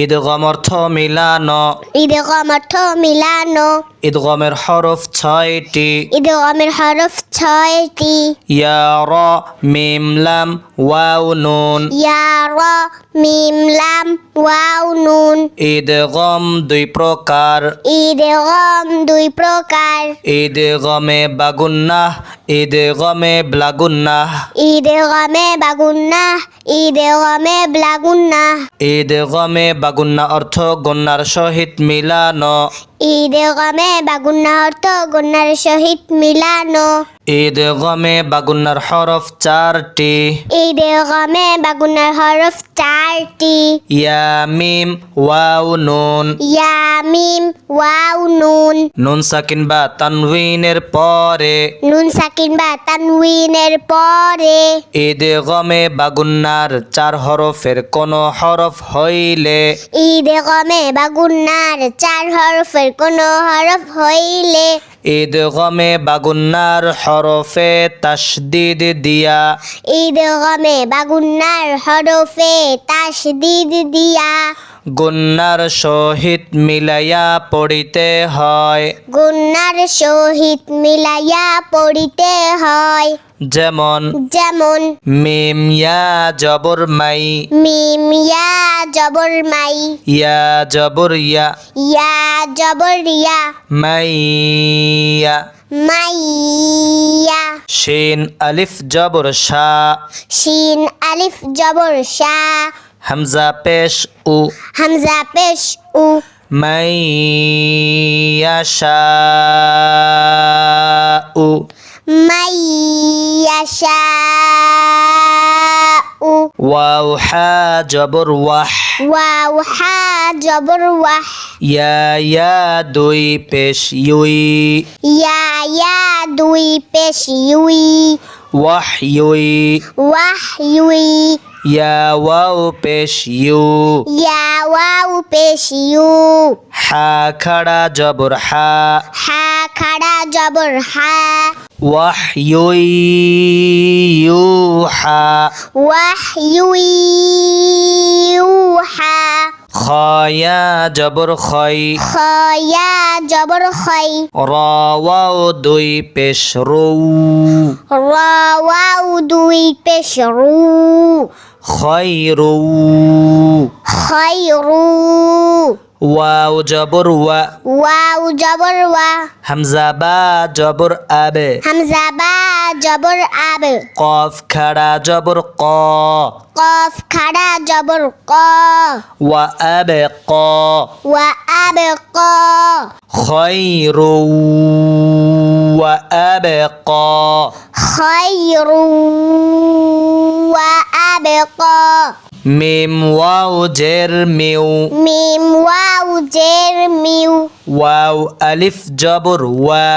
ইদগম অর্থ মিলানো। ইদগম অর্থ মিলানো। ইদগমের হরফ 6টি। ইদগমের হরফ 6টি। ইয়া র মিম লাম ওয়াও নুন। ইয়া র মিম লাম ওয়াও নুন। ইদগম 2 প্রকার। ইদগম 2 প্রকার। ইদগমে বাগুন্নাহ, ইদগমে ব্লাগুন্নাহ। ইদগমে বাগুন্নাহ, ইদগমে ব্লাগুন্নাহ। ইদগমে বাগুন্নাহ অর্থ গন্নার সহিত মিলানো। ইদগমে বাগুন্নাহ অর্থ গন্নার সহিত মিলানো। ইদগমে বাগুন্নার হরফ 4টি। ইদগমে বাগুন্নার হরফ 4টি। ইয়া মিম ওয়াও নুন। ইয়া মিম ওয়াও নুন। নুন সাকিন বা তানউইনের পরে। নুন সাকিন বা তানউইনের পরে। ইদগমে বাগুন্নার 4 হরফের কোন হরফ হইলে। ইদগমে বাগুন্নার 4 হরফের কোন হরফ হইলে। ইদগমে বাগুন্নার হরফে তাশদীদ দিয়া। ইদগমে বাগুন্নার হরফে তাশদীদ দিয়া। গুন্নার সহিত মিলাইয়া পড়িতে হয়। গুন্নার সহিত মিলাইয়া পড়িতে হয়। যেমন যেমন মিম ইয়া জবর মাই। মিম ইয়া জবর মাই। ইয়া জবর ইয়া। ইয়া জবর ইয়া। মাইয়া। মাইয়া। শিন আলিফ জবর শা। শিন আলিফ জবর শা। হামজা পেশ উ। হামজা পেশ উ। মাইয়াশাউ। মাইয়াশাউ। ওয়াও হা জবর ওয়াহ। ওয়াও হা জবর ওয়াহ। ইয়া 2 পেশ ইউই। ইয়া ইয়া 2 পেশ ইউই। ওয়াহ ইউই। ওয়াহ ইউই। ইয়া ওয়াও পেশ ইউ। ইয়া ওয়াও পেশ ইউ। হা খাড়া জবর হা। হা খাড়া জবর হা। ওয়াহ ইউই ইউহা। ওয়াহ ইউই ইউহা। খয়া জবর খই। খয়া জবর খই। র ওয়াও 2 পেশ রু। র ওয়াও 2 পেশ রু। খয়রু। খয়রু। ওয়াও জবর ওয়া। ওয়াও জবর ওয়া। হামজা বা জবর আবে। হামজা বা জবর আব। কফ খাড়া জবর ক। কফ খাড়া জবর ক। ওয়া আবে ক। ওয়া আব ক। খয়রু ওয়া আবে ক। খয়রু ওয়া আব ক। মিম ওয়াও জের মিউ। মিম ওয়াও জের মিউ। ওয়াও আলিফ জবর ওয়া।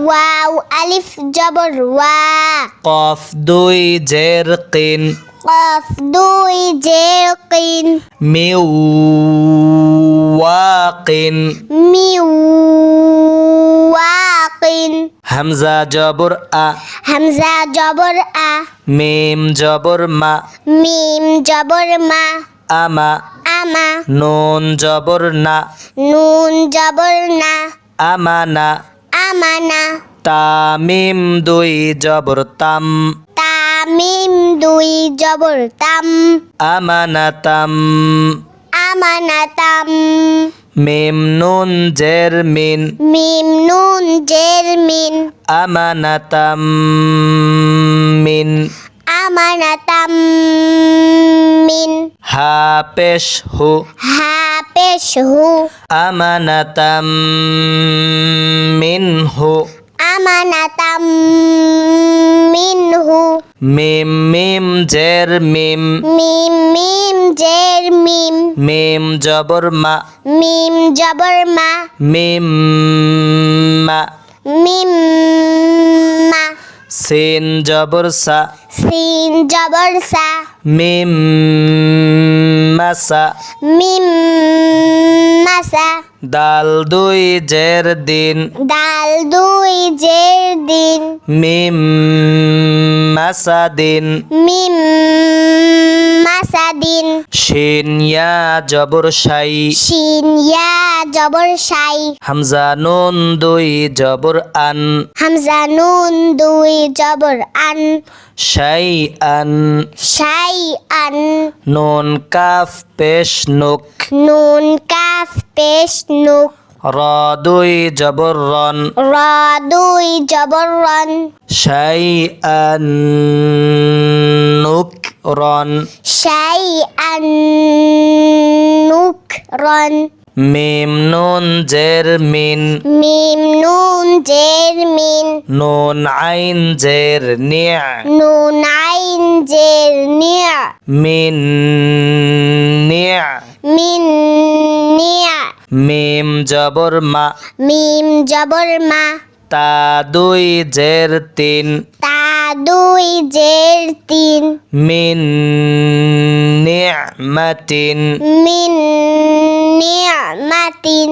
ওয়াও আলিফ জবর ওয়া। কফ 2 জের কিন। কফ 2 জের কিন। Mu Joaquin. Mu Joaquin. Hamza জবর আ। হামজা জবর আ। মিম জবর মা। মিম জবর মা। আমা। আমা। নুন জবর না। নুন জবর না। আমানা। আমানা। তামিম 2 জবর তাম। তামিম 2 জবর তাম। আমানাতাম। আমানাতাম। মিম নুন জের মিন। মিম নুন জের মিন। আমানাতাম মিন। আমানাতাম মিন। হা পেশ হু। হা পেশ হু। আমানাতাম মিনহু। আমানাতাম মিনহু। মিম মিম জের মিম। মিম মিম জের মিম। মিম জবর মা। মিম জবর মা। মিম মা। মিম মা। সিন জবর সা। সিন জবর সা। মিম মাসা। মিম মাসা। দাল দুই জের দিন দাল দুই জের দিন মিম মাসাদিন মিম মাসাদিন শিন ইয়া জবর শাই শিন ইয়া জবর শাই হামজা নুন দুই জবর আন হামজা নুন দুই জবর আন শাই আন শাই আন নুন কাফ পেশ নুক নুন কাফ পেশ নুক র দুই জবর রন র দুই জবর রন শাই আন নুক রন শাই আন নুক রন মিম নুন জের মিন মিম নুন জের মিন নুন আইন জের নিয়া নুন আইন জের নিয়া মিন নিয়া মিন নিয়া মিম জবর মা মিম জবর মা তা দুই জের তিন তা দুই জের তিন মিন নি'মাতিন মিন নিয়ামাতিন